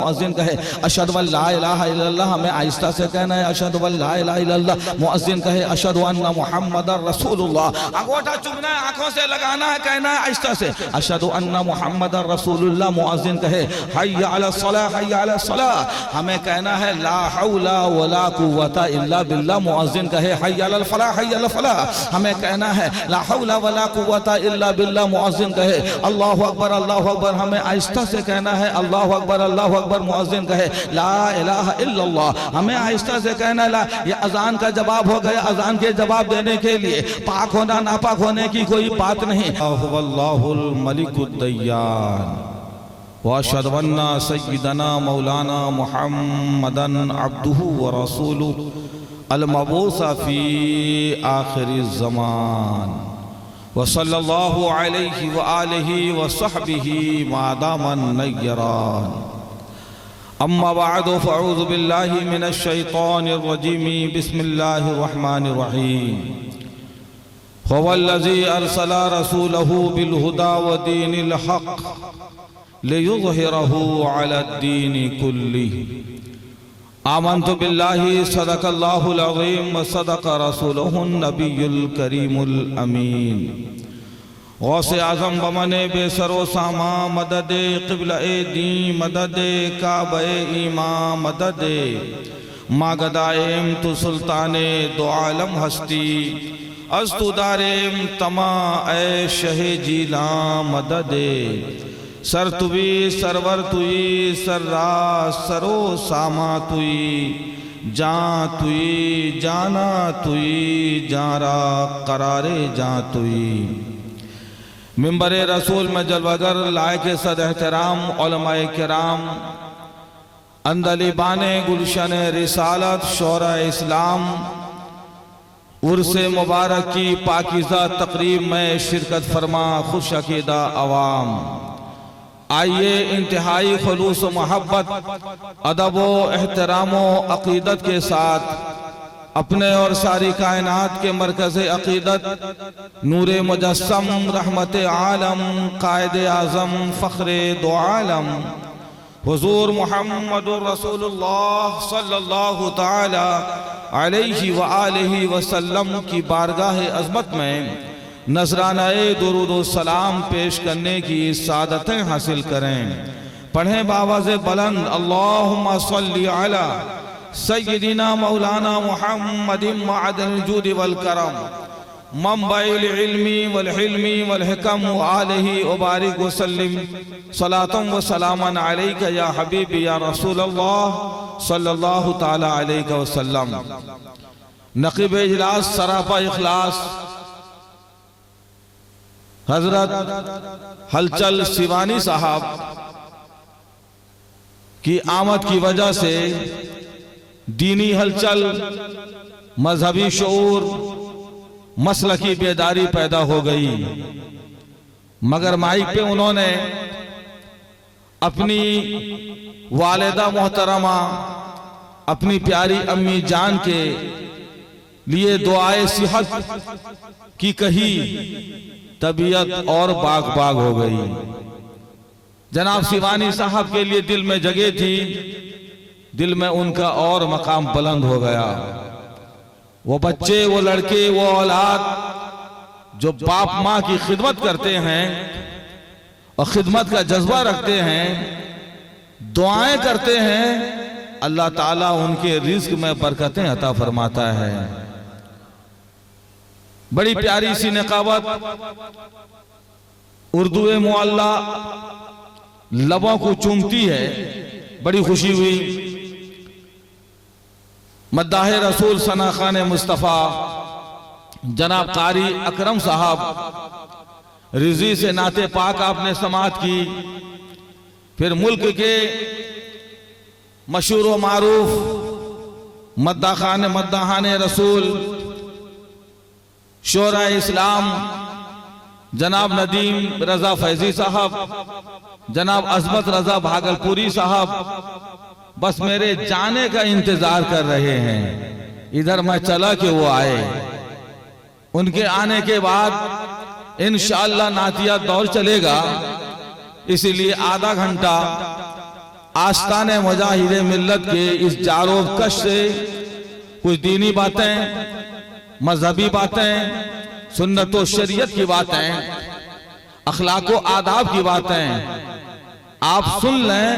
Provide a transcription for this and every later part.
मुअज्जिन कहे अशहदु अन ला इलाहा इल्लल्लाह, हमें आहिस्ता से कहना है अशहदु अन ला इलाहा इल्लल्लाह। मुअज्जिन कहे अशहदु अन्ना मुहम्मदर रसूलुल्लाह, अंगूठा चूमना है, आंखों से लगाना है, कहना है आहिस्ता से अशहदु अन्ना मुहम्मदर रसूलुल्लाह। मुअज्जिन कहे हय्या अला सलाह हय्या अला सलाह, हमें कहना है ला हौला वला कुव्वता इल्ला बिल्लाह। मुअज्जिन कहे हय्या अल फलाह हय्या अल फलाह, हमें कहना है ला हौला वला कुव्वता इल्ला बिल्लाह। मुअज्जिन कहे अल्लाहु अकबर, हमें आहिस्ता से कहना है अल्लाहु अकबर अल्लाहु अकबर। मुअज्जिन कहे ला इलाहा इल्लल्लाह, हमें आहिस्ता से कहना ला। ये अजान का जवाब हो गया। अजान के जवाब देने के लिए पाक होना नापाक होने की कोई बात नहीं। अल्लाहुल मलिकुद दय्यान व अशहदु अन्ना सय्यदना मौलाना मुहम्मदन अब्दुहु व रसूलुहु अल मबूस फी आखिरिज़ ज़मान व सल्लल्लाहु अलैहि व आलिहि व सहबिहि मा दामन नय्यरान। अम्मा बअदु फ़अऊज़ु बिल्लाहि मिनश शैतानिर रजीम। बिस्मिल्लाहिर रहमानिर रहीम। हुवल्लज़ी अरसला रसूलहु बिल हुदा व दीनिल हक़ लियुज़हिरहु अलद्दीनि कुल्लिहि। आमन्तु बिल्लाहि सदक़ल्लाहुल अज़ीम व सदक़ रसूलुहुन नबियुल करीमुल अमीन। गौसे आज़म बमने बेसरो सामा मददे क़िबला-ए दी मददे काबे ईमा मददे मागदाएम तु सुल्ताने दो आलम हस्ती अस्तुदारेम तमा ए शहे जीला मददे सर तुवी सरवर तुई सर्रा सरो सामा तुई जा तुई जाना तुई जारा करारे जा तुई। मिंबर रसूल में जलवागर लायक सद एहतराम उलमाए किराम अंदलिबाने गुलशन रिसालत शोरा इस्लाम उर्से मुबारक की पाकीज़ा तकरीब में शिरकत फरमा खुश अकीदा अवाम। आइए इंतहाई खुलूस मोहब्बत अदब व एहतराम व अकीदत के साथ अपने और सारी कायनात के मरकज़ अकीदत नूरे मुजस्सम रहमत आलम कायदे आज़म फ़ख्रे दो आलम हुज़ूर मुहम्मदुर रसूलुल्लाह सल्लल्लाहु ताला अलैहि व आलिहि वसल्लम की बारगाह अज़मत में नजरानाए दुरूद व सलाम पेश करने की सादतें हासिल करें। पढ़ें बावाज़े बुलंद अल्लाहुम्मा सल्ली अला सय्यदिना मौलाना मुहम्मदिन मअदनिल जूदि वल करम मंबइल इल्मी वल हिल्मी वल हिकम व आलिहि व बारिक व सल्लिम सलातन व सलामन अलैका या हबीबी या रसूलल्लाह सल्लल्लाहु ताला अलैहि वसल्लम। नक़ीब इजलास सरापा इखलास हजरत हलचल सिवानी साहब की आमद की वजह से दीनी हलचल मजहबी शऊर मसलकी बेदारी पैदा हो गई, मगर माइक पे उन्होंने अपनी वालिदा मोहतरमा अपनी प्यारी अम्मी जान के लिए दुआए सेहत की कही, तबीयत और बाग बाग हो गई। जनाब सिवानी साहब के लिए दिल में जगह थी, दिल में उनका और मकाम बुलंद हो गया। वो बच्चे, वो लड़के, वो औलाद जो बाप माँ की खिदमत करते हैं और खिदमत का जज्बा रखते हैं, दुआएं करते हैं, अल्लाह ताला उनके रिज्क में बरकतें अता फरमाता है। बड़ी प्यारी सी नकावत उर्दू मुअल्ला लबों को चूमती है, बड़ी खुशी हुई। मद्दाह रसूल सना खान मुस्तफ़ा जनाब कारी अकरम साहब रिजी से नाते पाक आपने समात की। फिर मुल्क के मशहूर व मारूफ मद्दाहान रसूल शोरा इस्लाम जनाब नदीम रजा फैजी साहब, जनाब अजमत रजा भागलपुरी साहब बस मेरे जाने का इंतजार कर रहे हैं। इधर मैं चला कि वो आए। उनके आने के बाद इंशाअल्लाह नातिया दौर चलेगा, इसीलिए आधा घंटा आस्ताने मुजाहिदे मिल्लत के इस जारो कश से कुछ दीनी बातें, मजहबी बातें, सुन्नत व शरीयत की बातें, अखलाक व आदाब की बातें आप सुन लें,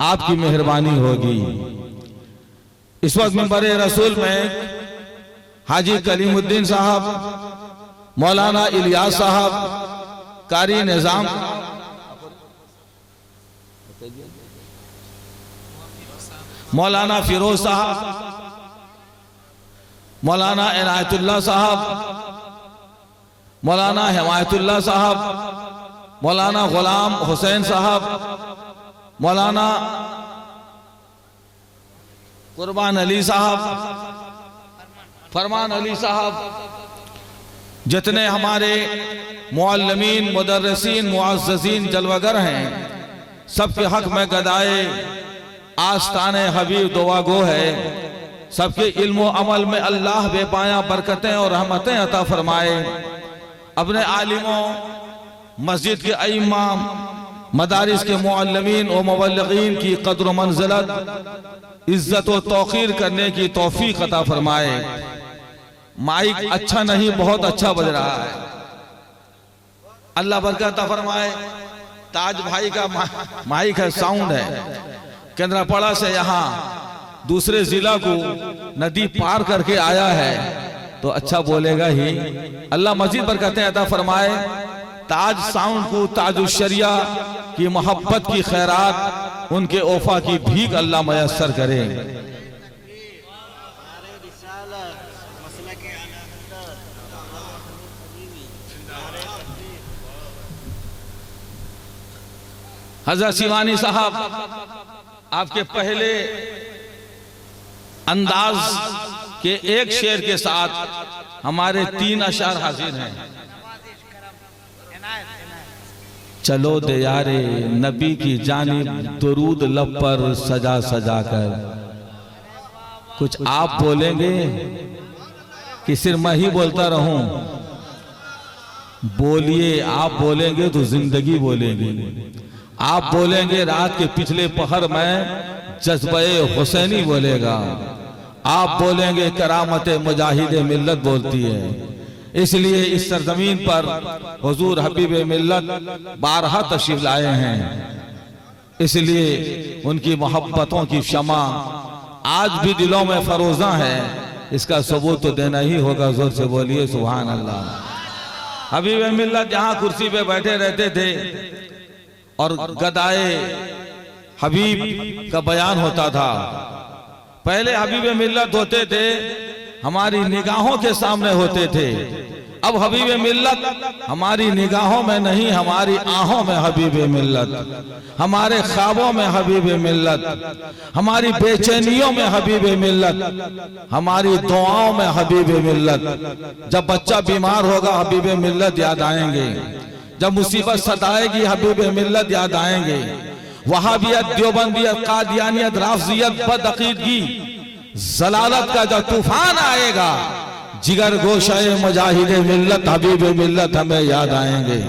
आपकी मेहरबानी होगी। इस वक्त मिंबर रसूल में हाजी कलीमुद्दीन साहब, मौलाना इलियास साहब, कारी निजाम, मौलाना फिरोज साहब, मौलाना इनायतुल्लाह साहब, मौलाना हिमायतुल्लाह साहब, मौलाना गुलाम हुसैन साहब, मौलाना कुर्बान अली साहब, फरमान अली साहब, जितने हमारे मुअल्लिमीन, मुदर्रिसीन, मुअज़्ज़ज़ीन, जलवागर हैं, सबके हक में गदाए आस्ताने हबीब दुआ गो है। सबके इल्म व अमल में अल्लाह बेपाया बरकतें और रहमतें अता फरमाए। अपने आलिमों, मस्जिद के अइम्मा, मदारिस के मुअल्लिमीन और मुबल्लिगीन की कद्र मंज़िलत, इज्जत व तौक़ीर करने की तौफीक अता फरमाए। माइक अच्छा नहीं, बहुत अच्छा बज रहा है, अल्लाह बरकत अता फरमाए। ताज भाई का माइक है, साउंड है, केंद्रापड़ा से यहाँ दूसरे जिला को नदी पार करके आया है तो अच्छा बोलेगा ही। अल्लाह मजीद बरकतें अता फरमाए। ताज साउंड को, ताजुल शरिया की मोहब्बत की खैरात, उनके ओफा की भीख अल्लाह मयस्सर करे। हज़रत शिवानी साहब, आपके पहले अंदाज के एक शेर के साथ हमारे 3 अशार हाजिर हैं। चलो दे यारे नबी की जानिब दुरूद लब पर सजा सजा कर। कुछ आप बोलेंगे कि सिर्फ मैं ही बोलता रहूं? बोलिए, आप बोलेंगे तो जिंदगी बोलेगी। आप बोलेंगे रात के पिछले पहर में जज्बे हुसैनी बोलेगा। आप बोलेंगे करामते मुजाहिदे मिल्लत बोलती है। इसलिए इस सरजमीन पर हुजूर हबीब मिल्लत बारहा तशरीफ लाए हैं। इसलिए उनकी मोहब्बतों की शमा आज भी दिलों में फरोजा है। इसका सबूत तो देना ही होगा। जोर से बोलिए सुभान अल्लाह। हबीब मिल्लत जहां कुर्सी पे बैठे रहते थे और गदाए हबीब का बयान होता था। पहले हबीब मिल्लत होते थे, हमारी निगाहों के सामने होते थे। अब हबीब मिल्लत हमारी निगाहों में नहीं, हमारी आहों में हबीब मिल्लत, हमारे ख्वाबों में हबीब मिल्लत, हमारी बेचैनियों में हबीब मिल्लत, हमारी दुआओं में हबीब मिल्लत। जब बच्चा बीमार होगा हबीब मिल्लत याद आएंगे। जब मुसीबत सताएगी हबीब मिल्लत याद आएंगे। वहाबियत, देवबंदियत, कादियानियत, राफजियत, बदअकीदगी, जलालत का जब तूफान आएगा, जिगर गोशाए मुजाहिदे मिल्लत हबीब मिल्लत हमें याद आएंगे।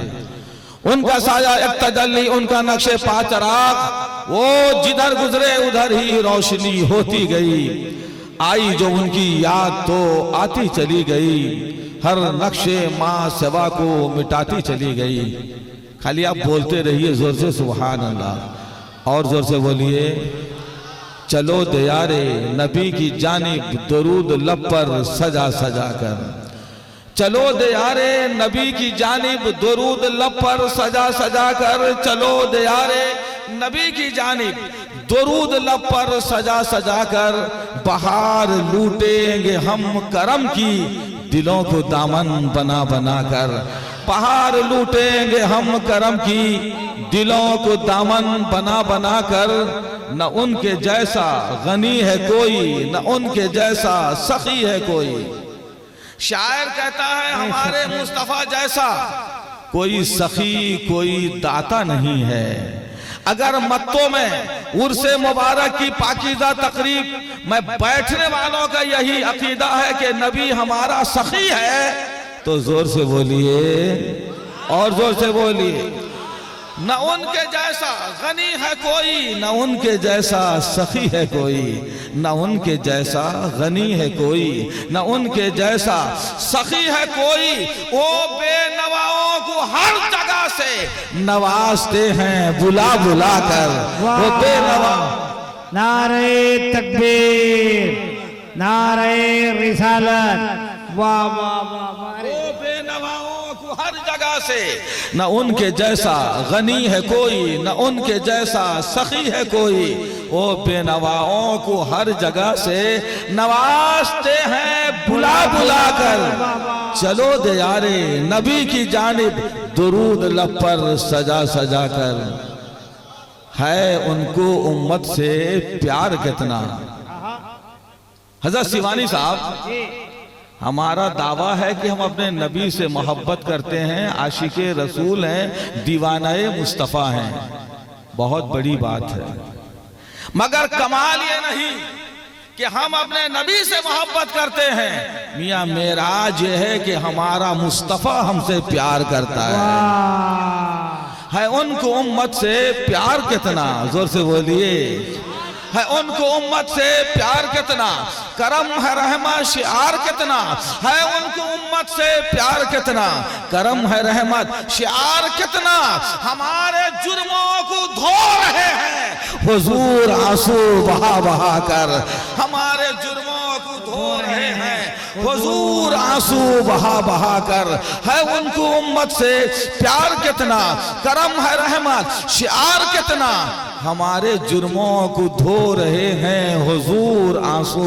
उनका साया एक तजल्ली, उनका नक्शे पाचराग, वो जिधर गुजरे उधर ही रोशनी होती गई। आई जो उनकी याद तो आती चली गई, हर नक्शे माँ सेवा को मिटाती चली गई। खाली आप बोलते रहिए जोर से सुभान अल्लाह। और जोर से बोलिए चलो दयारे नबी की जानिब दरूद लब पर सजा सजा कर। चलो दयारे नबी की जानिब दरूद लब पर सजा सजा कर। चलो दयारे नबी की जानिब दरूद लब पर सजा सजा कर। बहार लूटेंगे हम करम की, दिलों को दामन बना बना कर। बहार लूटेंगे हम करम की, दिलों को दामन बना बना कर। न उनके जैसा गनी है कोई, न उनके जैसा सखी है कोई। शायर कहता है हमारे मुस्तफा जैसा कोई सखी, कोई दाता नहीं है। अगर मत्तों में उर्से मुबारक की पाकीज़ा तकरीब में बैठने वालों का यही अकीदा है कि नबी हमारा सखी है, तो जोर से बोलिए और जोर से बोलिए न उनके जैसा गनी है कोई, न उनके जैसा सखी है कोई, न उनके जैसा गनी है कोई, न उनके जैसा सखी है कोई। वो बेनवाओं को हर जगह से नवाजते हैं बुला बुला कर। वो बेनवा। नारे तकबीर, नारे रिसालत, वाह वाह वाह वाह। वो बेनवाओं को हर जगह से, न उनके जैसा गनी है कोई, न उनके जैसा सखी है कोई। वो बेनवाओं को हर जगह से नवाजते हैं बुला बुला कर। चलो दे यारे नबी की जानिब दुरूद लब पर सजा सजा कर। है उनको उम्मत से प्यार कितना। हजरत शिवानी साहब, हमारा दावा है कि हम अपने नबी से मोहब्बत करते हैं, आशिके रसूल हैं, दीवानाए मुस्तफ़ा हैं। बहुत बड़ी बात है, मगर कमाल ये नहीं कि हम अपने नबी से मोहब्बत करते हैं। मियां मेराज ये है कि हमारा मुस्तफ़ा हमसे प्यार करता है उनको उम्मत से प्यार कितना। जोर से बोलिए। है उनको उम्मत से प्यार कितना, करम है रहमत शिआर कितना। है उनको उम्मत से प्यार कितना, करम है रहमत शिआर कितना। हमारे जुर्मों को धो रहे हैं हुजूर आंसू बहा बहा कर। हमारे जुर्मों को धो रहे हैं हुजूर आंसू बहा बहा कर। है उनको उम्मत से प्यार कितना, करम है रहमत शिआर कितना। हमारे जुर्मों को धो रहे हैं हुजूर आंसू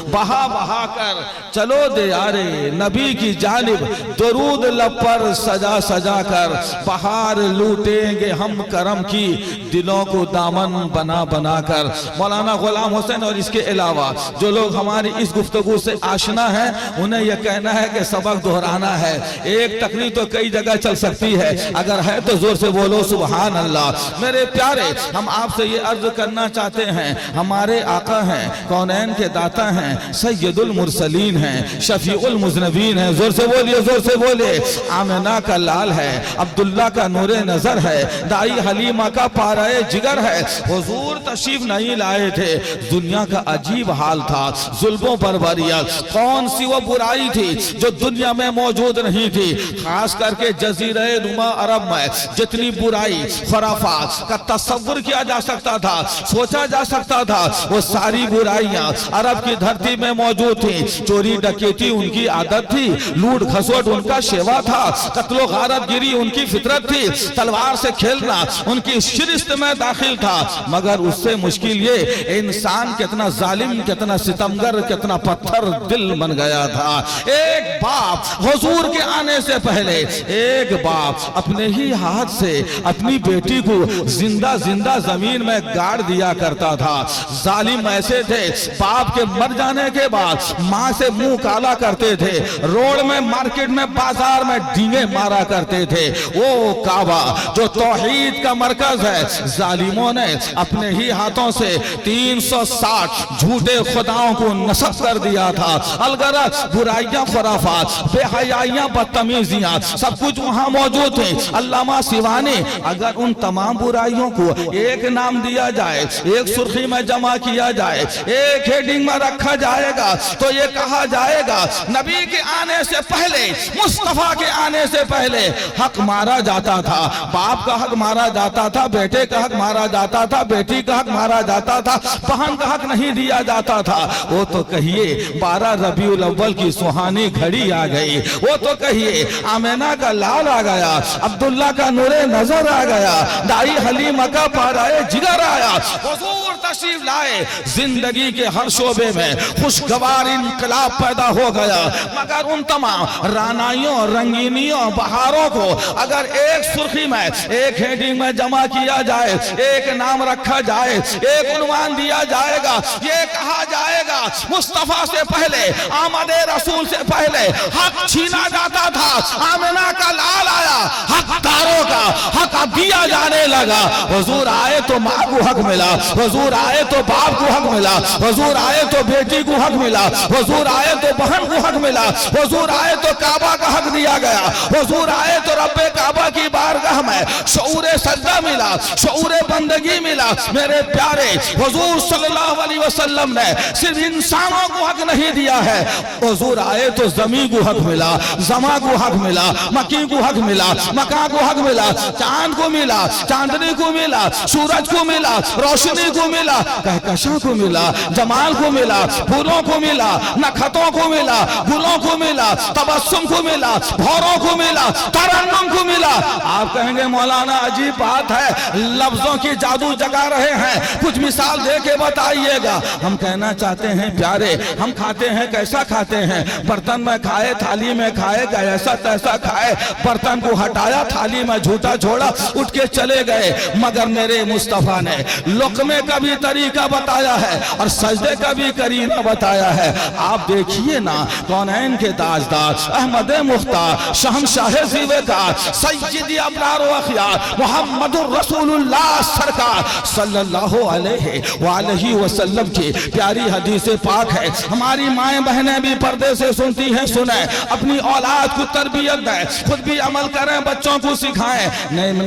बहा बहा कर। चलो दे यारे नबी की जानिब दरूद लब पर सजा सजा कर। बहार लूटेंगे हम करम की दिलों को दामन बना बना कर। मौलाना गुलाम हुसैन और इसके अलावा जो लोग हमारी इस गुफ्तगू से आशना है, उन्हें यह कहना है कि सबक दोहराना है। एक तकरीर तो कई जगह चल सकती है, अगर है तो जोर से बोलो सुभान अल्लाह। मेरे प्यारे, हम आपसे ये अर्ज करना चाहते हैं, हमारे आका हैं, कौनैन के दाता हैं, सैयदुल मुरसलीन हैं, शफीउल मुज़नबीन हैं। जोर से बोलिए, जोर से बोले। आमिना का लाल है, अब्दुल्ला का नूरे नजर है, दाई हलीमा का पाराए जिगर है। हुजूर तशरीफ नहीं लाए थे, दुनिया का अजीब हाल था, जुल्मों पर बरियत। कौन सी वो बुराई थी जो दुनिया में मौजूद नहीं थी। खास करके जजीरे नुमा अरब में जितनी बुराई खुराफात का तस्वुर किया जा सकता था, सोचा जा सकता था, वो सारी बुराइयां अरब की धरती में मौजूद थी। चोरी डकैती उनकी आदत थी, लूट खसोट उनका शेवा था, कत्लो गारत गिरी उनकी फितरत थी, तलवार से खेलना उनकी शिरिस्त में दाखिल था। मगर उससे मुश्किल ये इंसान कितना जालिम, कितना सितमगर, कितना पत्थर दिल बन गया था। एक बाप हुजूर के आने से पहले, एक बाप अपने ही हाथ से अपनी बेटी को जिंदा जिंदा जमीन में गाड़ दिया करता था। जालिम ऐसे थे, बाप के मर जाने के बाद माँ से मुंह काला करते थे, रोड में, मार्केट में, बाजार में डींगे मारा करते थे। वो काबा जो तौहीद का मरकज है, जालिमों ने अपने ही हाथों से 360 झूठे खुदाओं को नस्ब कर दिया था। अलगरज बुराइयां, खुराफात, बेहयाइयां, बदतमीजियां सब कुछ वहां मौजूद थे। अल्लामा शिवानी, अगर उन तमाम बुराइयों को एक नाम दिया जाए, एक सुर्खी में जमा किया जाए, एक हेडिंग में रखा जाएगा, तो ये कहा जाएगा नबी के आने से पहले, मुस्तफा के आने से पहले हक मारा जाता था। बाप का हक मारा जाता था, बेटे का हक मारा जाता था, बेटी का हक मारा जाता था, बहन का हक नहीं दिया जाता था। वो तो कहिए 12 रबीउल अव्वल की सुहानी घड़ी आ गई, वो तो कहिए आमिना का लाल आ गया, अब्दुल्ला का नूरे नजर आ गया, दाई हलीमा का पाराए जिगर आया। हुजूर तशरीफ लाए, जिंदगी के हर शोबे में खुशगवार इनकलाब पैदा हो गया। मगर उन तमाम रानाइयों, रंगीनियों, बहारों को अगर एक सुर्खी में, एक हेडिंग में जमा किया जाए, एक नाम रखा जाए, एक उन्वान दिया जाएगा, ये कहा जाएगा मुस्तफा से पहले, आमदे रसूल से पहले हक छीना जाता था, आमिना का लाल आया, हकदारों का हक दिया जाने लगा। हुजूर आए तो माँ को हक मिला, हुजूर आए तो बाप को हक मिला, हुजूर आए तो बेटी को हक मिला, हुजूर आए तो बहन को हक मिला, हुजूर आए तो काबा का हक दिया गया, हुजूर आए तो रब्बे काबा की बारगाह में शऊरे सजदा मिला, शऊरे बंदगी मिला। मेरे प्यारे हुजूर सल्लल्लाहु अलैहि वसल्लम ने सिर्फ इंसानों को हक नहीं दिया है, हुजूर आए तो जमीन को हक मिला, जमा को हक मिला, मक्की को हक मिला, मका को हक मिला, चांद को मिला, चांदनी को मिला, सूरज को मिला, रोशनी को मिला, कहकशा को मिला, जमाल को मिला, फूलों को मिला, नखतों को मिला, गुलों को मिला, तबस्सुम को मिला, भौरों को मिला, तरन्नुम को मिला। आप कहेंगे मौलाना अजीब बात है, लफ्जों की जादू जगा रहे हैं, कुछ मिसाल दे के बताइएगा। हम कहना चाहते हैं प्यारे, हम खाते हैं कैसा खाते हैं, बर्तन में खाए, थाली में खाए, ऐसा तैसा खाए, बर्तन को हटाया, थाली में झूठा छोड़ा, उठ के चले गए। मगर मेरे मुस्तफा ने लुक़मे का भी तरीका बताया है और सजदे का भी करीना बताया है। आप देखिए ना, कौनैन के ताजदार अहमद मुख्तार शहंशाह ज़ीवेकार सय्यदी अबरार व अख़यार मुहम्मदुर रसूलुल्लाह सरकार सल्लल्लाहु अलैहि वसल्लम की प्यारी हदीस पाक है। हमारी माएँ बहनें भी पर्दे से सुनती हैं, सुने, अपनी औलाद को तरबियत दें, खुद भी अमल करें, बच्चों को सिखाएं।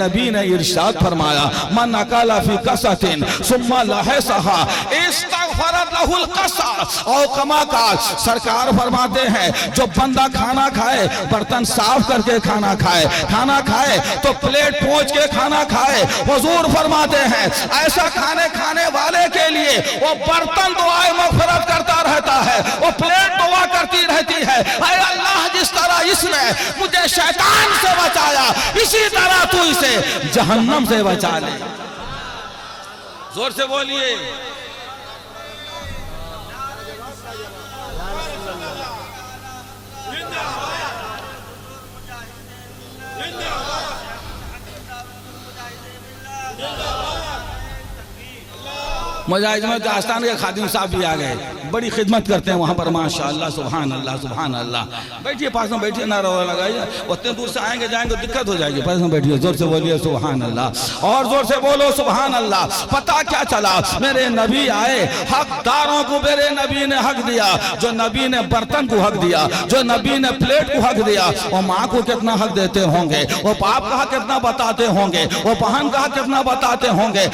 नबी ने इरशाद फरमाया, मन अकाला फी कसतिन सुम्मा लहसहा इस्तग़फरत लहुल कसा और कमा का। सरकार फरमाते हैं जो बंदा खाना खाए, बर्तन साफ करके खाना खाए, खाना खाए तो प्लेट पोंछ के खाना खाए। हुजूर फरमाते हैं ऐसा खाने वाले के लिए वो बर्तन दुआए मग़फ़िरत करता रहता है, वो प्लेट दुआ करती रहती है, ऐ अल्लाह जिस तरह इसने मुझे शैतान से बचाया, इसी तरह तू इसे जहन्नम से बचा ले। जोर से बोलिए। मुजाहिद में आस्थान के खादिम साहब भी आ गए, बड़ी खिदमत करते हैं वहाँ पर, माशाअल्लाह, सुभान अल्लाह, सुभान अल्लाह। बैठिए, पास में बैठिए, ना रो लगाइए, उतने दूर से आएंगे जाएंगे दिक्कत हो जाएगी, पास में बैठिए, जोर से बोलिए सुभान अल्लाह, और जोर से बोलो सुभान अल्लाह। पता क्या चला, मेरे नबी आए, हकदारों को मेरे नबी ने हक दिया। जो नबी ने बर्तन को हक दिया, जो नबी ने प्लेट को हक दिया, वो माँ को कितना हक देते होंगे, वो बाप का हक कितना बताते होंगे, वो बहन का हक कितना बताते होंगे।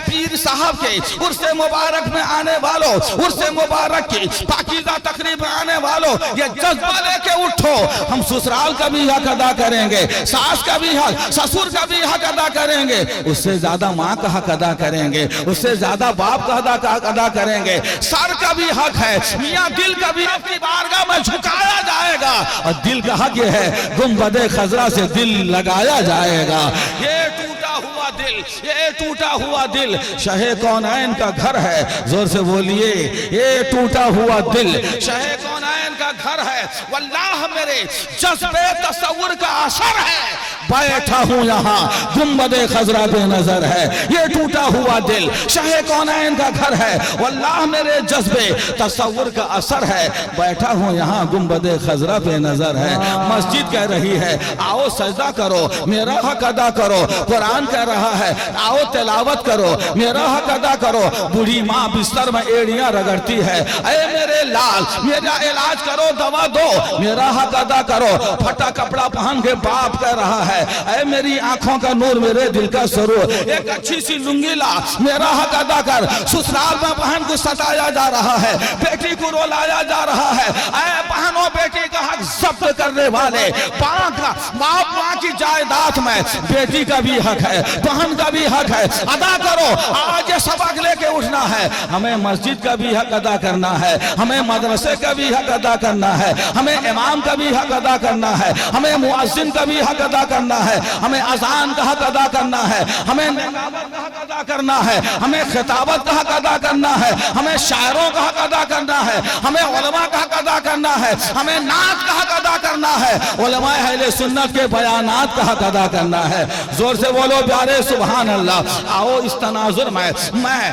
पीर साहब के उर्से मुबारक में आने वालों, उर्से मुबारक की पाकीज़ा तकरीब में आने वालों, ये जज्बा लेके उठो, हम ससुराल का भी हक अदा करेंगे, सास का भी हक, ससुर का भी हक अदा करेंगे, उससे ज्यादा माँ का हक अदा करेंगे, उससे ज्यादा बाप का हक अदा करेंगे। सर का भी हक है, मियाँ दिल का भी आपकी बारगाह में झुकाया जाएगा, और दिल का हक ये है गुंबदे खजरा से दिल लगाया जाएगा। ये टूटा हुआ दिल, ये टूटा हुआ दिल शाहे कौनैन का घर है। जोर से बोलिए, ये टूटा हुआ दिल शाहे कौनैन का घर है। वल्लाह मेरे जज्बे तसव्वुर का असर है, बैठा हूँ यहाँ गुंबदे खजरा पे नजर है। ये टूटा हुआ दिल शाहे कौनैन का घर है, वल्लाह मेरे जज्बे तसव्वुर का असर है, बैठा हूँ यहाँ गुंबदे खजरा पे नजर है। मस्जिद कह रही है आओ सजदा करो, मेरा हक अदा करो। कुरान कह रहा है आओ तिलावत करो, मेरा हक अदा करो। बूढ़ी माँ बिस्तर में एड़ियां रगड़ती है, ऐ मेरे लाल मेरा इलाज करो, दवा दो, मेरा हक अदा करो। फटा कपड़ा पहन के बाप कह रहा है ऐ मेरी आंखों का नूर, मेरे दिल का सुरूर, एक अच्छी सी लुंगी ला, मेरा हक अदा कर। ससुराल में बहन को सताया जा रहा है, बेटी को रुलाया जा रहा है, ऐ बहनों बेटी का हक जब्त करने वाले, माँ की जायदाद में बेटी का भी हक है, बहन का भी हक है, अदा करो। आज ये सबक लेके उठना है, हमें मस्जिद का भी हक अदा करना है, हमें मदरसे का भी हक अदा करना है, हमें इमाम का भी हक अदा करना है, हमें मुअज्जिन का भी हक अदा करना है, हमें अजान का हक अदा करना है, हमें निकाबत का हक अदा करना है, हमें खिताबत का हक अदा करना है, हमें शायरों का हक अदा करना है, हमें उलमा का हक अदा करना है, हमें नात का हक अदा करना है, उलमाए अहले सुन्नत के बयानात का हक अदा करना है। जोर से बोलो प्यारे सुभान अल्लाह। आओ इस तनाजुर में मैं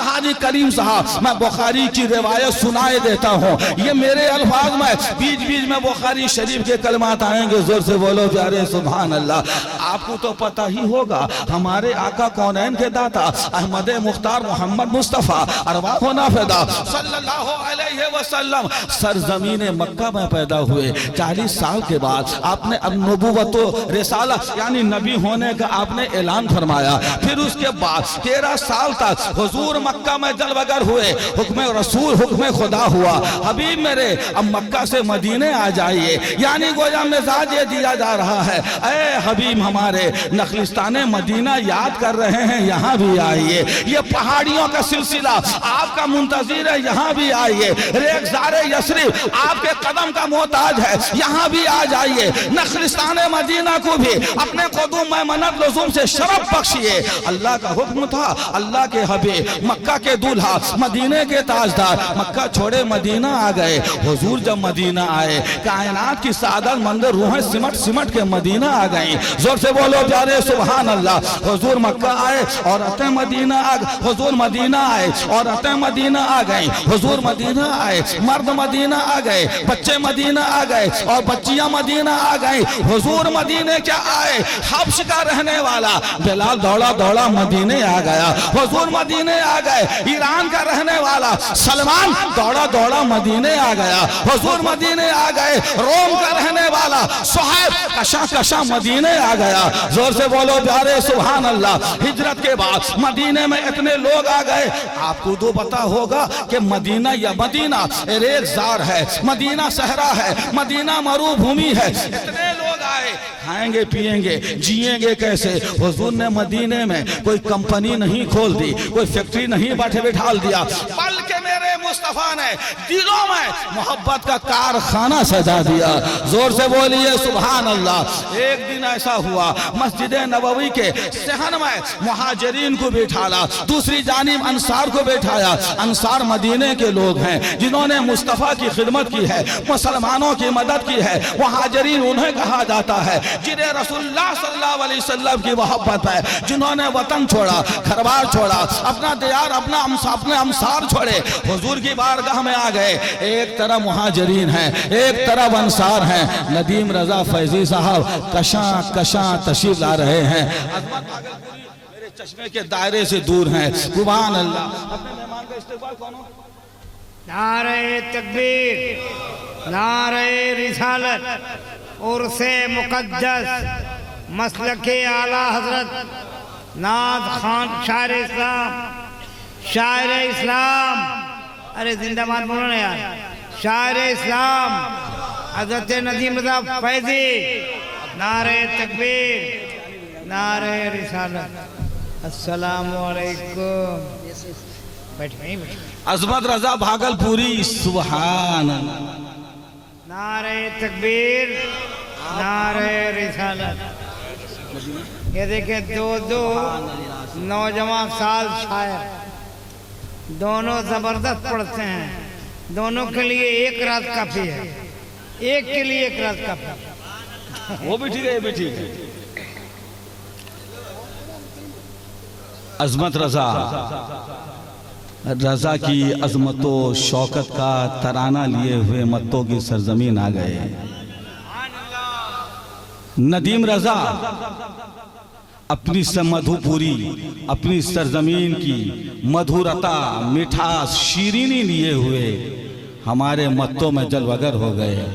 हाजी करीम साहब मैं बुखारी की रिवायत सुनाए देता हूँ। ये मेरे अल्फाज में बीच बीच में बुखारी शरीफ के कलमात आएंगे। जोर से बोलो प्यारे सुभान अल्लाह। आपको तो पता ही होगा हमारे आका कौनैन के दाता अहमद मुख्तार मोहम्मद मुस्तफ़ा अरवाह नाफिदा सल्लल्लाहु अलैहि वसल्लम सरजमीन मक्का में पैदा हुए। 40 साल के बाद आपने अब नबूवत रिसाला यानी नबी होने का आपने ऐलान फरमाया। फिर उसके बाद 13 साल तक हुजूर मक्का में जलवगर हुए। हुक्म रसूल हुक्म खुदा हुआ। हबीब मेरे अब मक्का से मदीने आ जाइए, यानी गोया मिजाज ये दिया जा रहा है, ऐ हबीब हमारे नखलिस्तान मदीना याद कर रहे हैं, यहाँ भी आइए। ये पहाड़ियों का सिलसिला आपका मुंतजिर है, यहाँ भी आइए। रेगज़ारे यस्रिब आपके कदम का मोहताज है, यहाँ भी आ जाइए। नखलिस्तान मदीना को भी अपने कदम में मन्नत लज़ूम से शरफ बख्शिए। अल्लाह का हुक्म था, अल्लाह के हबीब मक्का के दूल्हा मदीने के ताजदार मक्का छोड़े मदीना आ गए। हुजूर जब मदीना आए कायनात की सादत मंद रूहें सिमट सिमट के मदीना आ गई। जोर से बोलो प्यारे सुभान अल्लाह। हुजूर मक्का आए और अते मदीना आ गए। हुजूर मदीना आए और अते मदीना आ गए। हुजूर मदीना आए, मर्द मदीना आ गए, बच्चे मदीना आ गए और बच्चियां मदीना आ गई। हुजूर मदीने क्या आए, हब्श का रहने वाला बिलाल दौड़ा दौड़ा मदीने आ गया। हुजूर मदीने आ गए, ईरान का रहने वाला सलमान दौड़ा दौड़ा मदीने आ गया। हुजूर मदीने आ गए, रोम का रहने वाला सुहैब कशा कशा मदीने आ गया। जोर से बोलो प्यारे सुभान अल्लाह। हिजरत के बाद मदीने में इतने लोग आ गए। आपको तो पता होगा कि मदीना या मदीना रेगज़ार है, मदीना सहरा है, मदीना मरुभूमि है। इतने लोग आए, खाएंगे पिएंगे जिएंगे कैसे। हुजूर ने मदीने में कोई कंपनी नहीं खोल दी, कोई फैक्ट्री नहीं बैठाल दिया, बल्कि मेरे मुस्तफा ने दिलों में मोहब्बत का कारखाना सजा दिया। जोर से बोलिए सुभान अल्लाह। एक दिन ऐसा हुआ मस्जिद नबवी के सहन में मुहाजिरीन को बैठाला, दूसरी जानिब अंसार को बैठाया। अंसार मदीने के लोग हैं जिन्होंने मुस्तफा की खिदमत की है, मुसलमानों की मदद की है। मुहाजिरीन उन्हें कहा जाता है जिन्हें रसूलुल्लाह सल्लल्लाहु अलैहि वसल्लम की मोहब्बत है, जिन्होंने वतन छोड़ा, घरबार छोड़ा, अपना दियार अपने अंसार छोड़े, हुजूर की बारगाह में आ गए। एक तरफ मुहाजिरीन हैं, एक तरफ अंसार हैं। नदीम रजा फैजी साहब कशा कशा तशरीफ ला रहे हैं। मेरे चश्मे के दायरे से दूर हैं। सुभान अल्लाह। अपने मेहमान का इस्तेमाल कौन हो? नारे तकबीर, नारे रिसालत, उर्से मुकद्दस, मसलके आला हजरत नाज खान शायर इस्लाम। अरे जिंदाबाद बोलो ना यार। शायर इस्लाम हजरत नदीम रज़ा फैजी। नारे तकबीर, नारे रिसालत। अस्सलामु अलैकुम। बैठे अजमत रजा भागलपुरी। सुभान अल्लाह। नारे तकबीर, नारे रिसालत। ये देखे दो नौजवान साल शायर, दोनों जबरदस्त पढ़ते हैं। दोनों के लिए एक रात काफी है, एक के लिए एक रात काफी है। वो भी ठीक है, ये भी ठीक है। अजमत रजा की अजमतों शौकत का तराना लिए हुए मत्तों की सरजमीन आ गए। नदीम रजा अपनी मधुपुरी, अपनी सरजमीन की मधुरता, मिठास, शीरीनी लिए हुए हमारे मत्तों में जलवगर हो गए।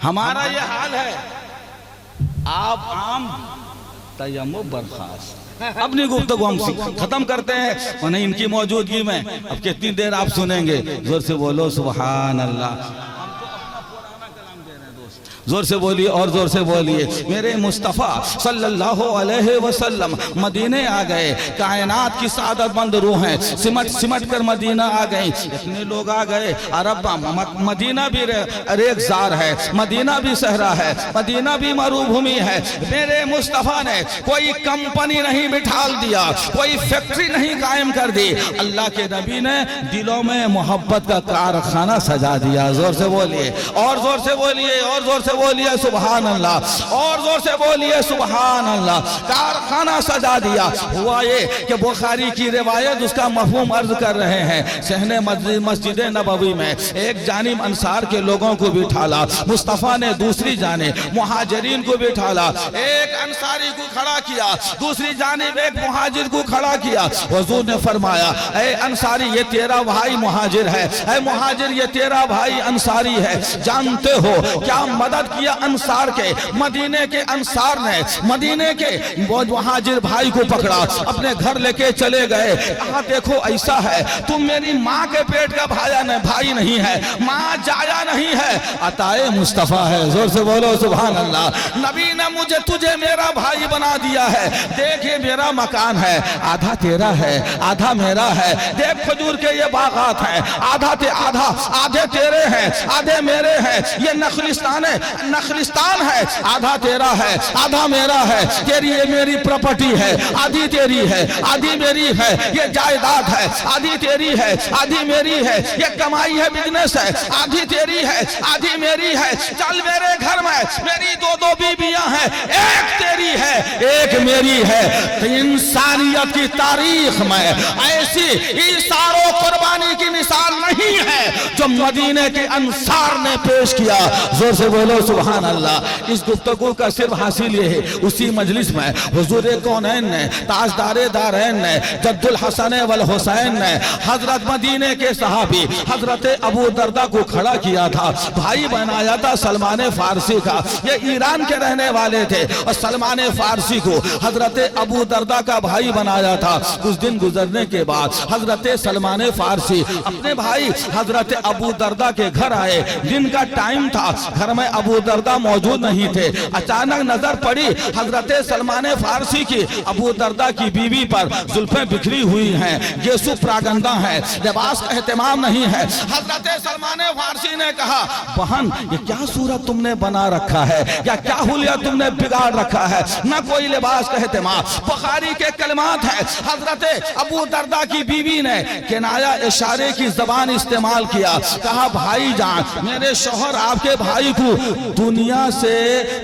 हमारा ये हाल है, आप आम तयम्मुम बर्खास्त। अपनी गुफ्तगू हम खत्म करते हैं और नहीं इनकी मौजूदगी में। अब कितनी देर आप सुनेंगे? जोर से बोलो सुभान अल्लाह। जोर से बोलिए और जोर से बोलिए। मेरे मुस्तफ़ा सल्लल्लाहु अलैहि वसल्लम मदीने आ गए, कायनात की सादतमंद रूहें सिमट सिमट कर मदीना आ गई। इतने लोग आ गए, अरब मदीना भी रेगिस्तान है, मदीना भी सहरा है, मदीना भी मरुभूमि है। मेरे मुस्तफ़ा ने कोई कंपनी नहीं बिठाल दिया, कोई फैक्ट्री नहीं कायम कर दी। अल्लाह के नबी ने दिलों में मोहब्बत का कारखाना सजा दिया। जोर से बोलिए और जोर से बोलिए और जोर से बोलिए सुभान अल्लाह, और जोर से बोलिए सुभान अल्लाह। कारखाना सजा दिया। हुआ ये कि बुखारी की रिवायत उसका मफहूम अर्ज कर रहे हैं। सहने मस्जिद नबवी में एक जानिब अंसार के लोगों को बिठाला, मुस्तफ़ा ने दूसरी जानिब मुहाजिरीन को बिठाला। एक अंसारी को खड़ा किया, दूसरी जानिब एक मुहाजिर को खड़ा किया। हुजूर ने फरमाया, ऐ अंसारी ये तेरा भाई मुहाजिर है, ऐ मुहाजिर ये तेरा भाई अंसारी है। जानते हो क्या मदद किया अंसार के? मदीने के अंसार ने मदीने के मुहाजिर भाई को पकड़ा, अपने घर लेके चले गए। कहा देखो ऐसा है, तुम मेरी माँ के पेट का भाई नहीं है, माँ जाया नहीं है, अताए मुस्तफ़ा है। जोर से बोलो सुभान अल्लाह। नबी ने मुझे तुझे मेरा भाई बना दिया है। देखिए मेरा मकान है, आधा तेरा है आधा मेरा है। देख खजूर के ये बागात हैं, आधे तेरे हैं आधे मेरे हैं। ये नखलिस्तान है, आधा तेरा है आधा मेरा है। तेरी ये मेरी प्रॉपर्टी है, आधी तेरी है आधी मेरी है। ये जायदाद है, आधी तेरी है आधी मेरी है। ये कमाई है, बिजनेस है, आधी तेरी है आधी मेरी है। चल मेरे घर में मेरी दो बीबियां हैं, एक तेरी है एक मेरी है। तो इंसानियत की तारीख में ऐसी इशारों कुर्बानी की मिसाल नहीं है जो मदीने के अंसार ने पेश किया। जोर से बोलो सुभान अल्लाह। इस गुफ्तगू का सिर्फ हासिल ये है, उसी मजलिस में हुजूर कौनैन ने, ताजदारे दारैन ने, जद्दुल हसन वल हुसैन ने हजरत मदीने के सहाबी हजरत अबू दरदा को खड़ा किया था, भाई बनाया था सलमान फारसी का। ये ईरान के रहने वाले थे और सलमान फारसी को हजरत अबू दरदा का भाई बनाया था। कुछ दिन गुजरने के बाद हजरत सलमान फारसी अपने भाई हजरत अबू दरदा के घर आए। दिन का टाइम था, घर में अबू दरदा मौजूद नहीं थे। अचानक नजर पड़ी हजरत सलमान फारसी की अबू दरदा की बीवी पर। जुल्फें बिखरी हुई हैं, गेसु प्रागंदा है, लिबास का एहतमाम नहीं है। हजरत सलमान फारसी ने कहा, बहन ये क्या सूरत तुमने बना रखा है, या क्या हुलिया तुमने बिगाड़ रखा है, न कोई लिबास का एहतमाम। बुखारी के कलमात है, हजरत अबू दरदा की बीवी ने किनाया इशारे की जबान इस्तेमाल किया। कहा भाईजान, मेरे शौहर आपके भाई को दुनिया से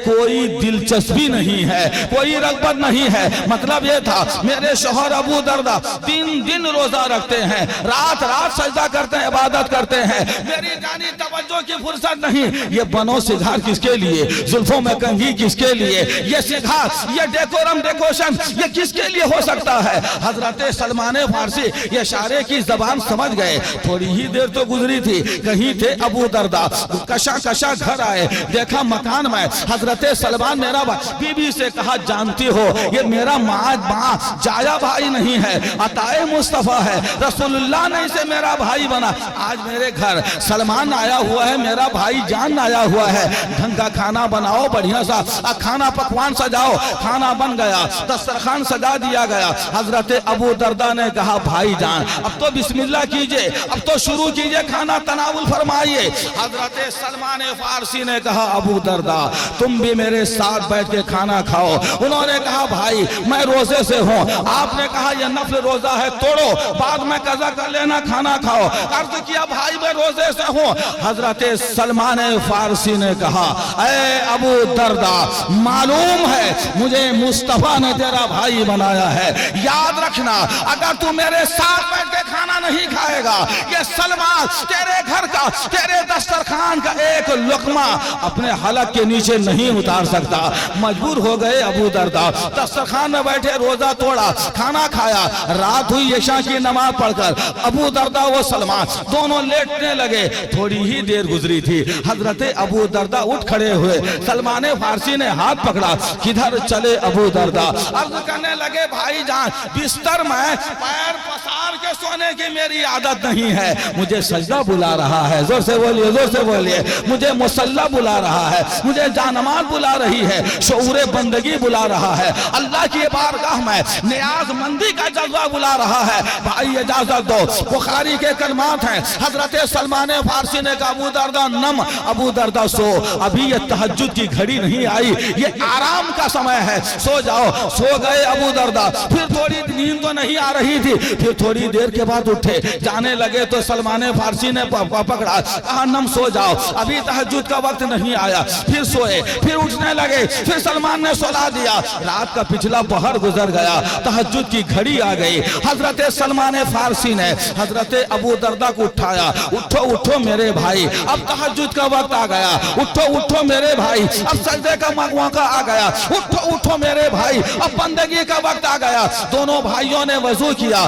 कोई दिलचस्पी नहीं है, कोई रग़बत नहीं है। मतलब ये था मेरे शौहर अबू दरदा 3 दिन रोजा रखते हैं, रात रात सजदा करते हैं, इबादत करते हैं। मेरी जानी तवज्जो की फुर्सत नहीं। ये बनो सिगार किसके लिए, जुल्फों में कंघी किसके लिए, ये सिगार ये डेकोरेशन ये किसके लिए हो सकता है? हजरत सलमान फारसी ये इशारे की जबान समझ गए। थोड़ी ही देर तो गुजरी थी, कहीं थे अबू दरदा, कशा घर आए, देखा मकान में हजरत सलमान मेरा बीबी से कहा, जानती हो ये मेरा माँ जाया भाई नहीं है, अताए मुस्तफ़ा है, रसूलुल्लाह ने इसे मेरा भाई बना। आज मेरे घर सलमान आया हुआ है, मेरा भाई जान आया हुआ है। ढंग का खाना बनाओ, बढ़िया सा खाना पकवान सजाओ। खाना बन गया, दस्तरखान सजा दिया गया। हजरत अबू दरदा ने कहा, भाई जान अब तो बिस्मिल्लाह कीजिए, अब तो शुरू कीजिए, खाना तनावुल फरमाइए। हजरत सलमान फारसी ने कहा, अबू दरदा तुम भी मेरे साथ बैठ के खाना खाओ। उन्होंने कहा, भाई मैं रोजे से हूँ। आपने कहा यह नफल रोजा है, तोड़ो, बाद में कज़ा कर लेना, खाना खाओ। अर्ज किया, भाई मैं रोजे से हूँ। हजरत सलमान फारसी ने कहा, ऐ अबू दरदा मालूम है मुझे मुस्तफा ने तेरा भाई बनाया है, याद रखना अगर तू मेरे साथ बैठ के खाना नहीं खाएगा, ये सलमान तेरे घर का, तेरे दस्तरखान का एक लुकमा अपने हलक के नीचे नहीं उतार सकता। मजबूर हो गए अबू दरदा, दस्तरखान में बैठे, रोजा तोड़ा, खाना खाया। रात हुई, इशा की नमाज पढ़कर अबू दरदा व सलमान दोनों लेटने लगे। थोड़ी ही देर गुजरी थी, हजरत अबू दरदा उठ खड़े हुए। सलमान फारसी ने हाथ पकड़ा, किधर चले अबू दरदा? अर्ज करने लगे, भाई जान बिस्तर में पैर पसार के सोने करने की मेरी आदत नहीं है, मुझे सजदा बुला रहा है। जोर से बोलिए, जोर से बोलिए। मुझे मुसल्ला बुला रहा है, मुझे जानमाज बुला रही है, शऊरे बंदगी बुला रहा है, अल्लाह की बारगाह में नियाज़मंदी का जज्बा बुला रहा है। भाई इजाजत दो, बुखारी के कलमात हैं, हजरत सलमान फारसी ने कहा अबू दरदा नम, अबू दरदा सो, अभी ये तहज्जुद की घड़ी नहीं आई, ये आराम का समय है, सो जाओ। सो गए अबू दरदा। फिर थोड़ी नींद तो नहीं आ रही थी, फिर थोड़ी देर के बाद उठे, जाने लगे तो सलमान फारसी ने पकड़ा, कहा नम, सो जाओ, अभी तहज्जुद का वक्त नहीं आया। फिर सोए, फिर उठने लगे, फिर सलमान ने सुला दिया। रात का पिछला पहर गुजर गया, तहज्जुद की घड़ी आ गई। हजरत सलमान फारसी ने हजरत अबू दरदा को उठाया, उठो उठो मेरे भाई, अब तहज्जुद का वक्त आ गया, उठो उठो मेरे भाई, अब सजदे का मौका आ गया, उठो उठो मेरे भाई, अब बंदगी का वक्त आ गया। दोनों भाइयों ने वजू किया,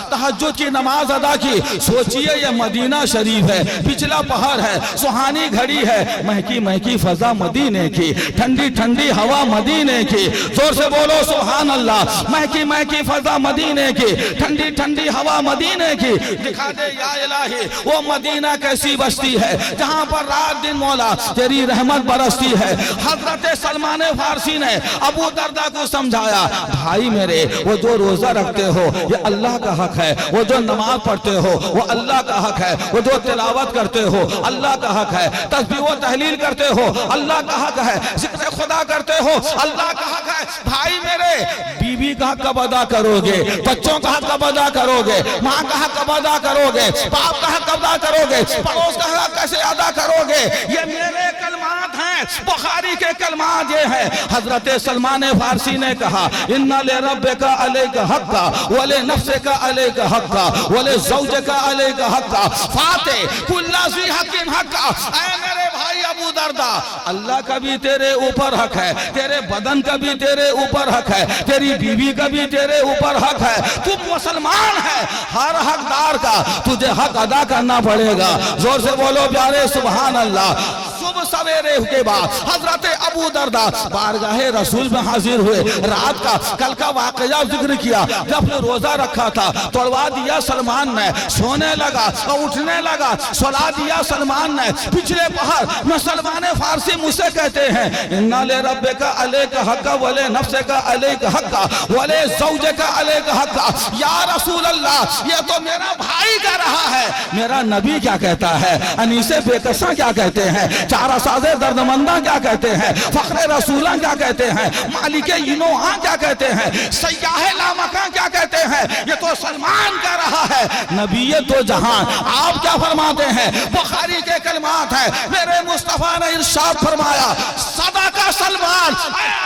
तहज्जुद की नमाज अदा की। सोचिए ये मदीना शरीफ है, पिछला पहर है, सुहानी घड़ी है, महकी महकी फजा मदीने की, ठंडी ठंडी हवा मदीने की। जोर से बोलो सुभान अल्लाह। महकी महकी फजा मदीने की, ठंडी ठंडी हवा मदीने की। दिखा दे या इलाही वो मदीना कैसी बस्ती है जहां पर रात दिन मौला तेरी रहमत बरसती है। हजरत सलमान फारसी ने अबू दरदा को समझाया, भाई मेरे, वो जो रोजा रखते हो ये अल्लाह का हक है, वो जो नमाज पढ़ते हो वो अल्लाह का हक है, वो जो तिलावत करते हो अल्लाह का हक है, तस्बीह व तहलील करते हो अल्लाह का हक है, जिक्र खुदा करते हो अल्लाह का हक है। भाई मेरे, बीवी का हक कब अदा करोगे, बच्चों का हक कब अदा करोगे, माँ का हक कब अदा करोगे, बाप का हक कब अदा करोगे, पड़ोस का हक कैसे अदा करोगे? ये मेरे कलमात हैं, बुखारी के कलमात ये हैं। हजरत सलमान फारसी ने कहा, इन्ना ले रब्बिका अलैका हक्का वले नफ्सिका अलैका हक्का वले ज़ौजिका अलैका हक्का फाते कुल्ला ज़ी हक़्क़िन हक्का। ऐ मेरे भाई अबू दरदा, अल्लाह का भी तेरे ऊपर हक है, तेरे बदन का भी तेरे ऊपर हक है, तेरी बीवी का भी तेरे ऊपर हक है। तू मुसलमान है, हर हकदार का तुझे हक अदा करना पड़ेगा। जोर से बोलो प्यारे सुभान अल्लाह। सुबह सवेरे के बाद हजरत अबू दरदा बारगाहे रसूल में हाजिर हुए। रात का कल का वाकया जिक्र किया, जब रोजा रखा था तोड़वा दिया सलमान ने, सोने लगा और उठने लगा, सुला दिया सलमान ने। पिछले पहर में सलमान फारसी मुझसे कहते हैं, इन्ना ले रब्बिका अलैका हक्का वले नफ्सिका अलैका हक्का वले ज़ौजिका अलैका हक्का। या रसूल अल्लाह, ये तो मेरा भाई कह रहा है, मेरा नबी क्या कहता है, अनीसे बेकसा क्या कहते हैं, चारा साजे दर्दमंदा क्या कहते हैं, फख्रे रसूला क्या कहते हैं, मालिके इनोहा क्या कहते हैं, सयाहे लामका क्या कहते हैं, ये तो सलमान कह रहा है, नबी तो जहान। आप क्या फरमाते हैं? बुखारी के कलमात है, मेरे मुस्तफा ने इरशाद फरमाया, सदा का सलमान,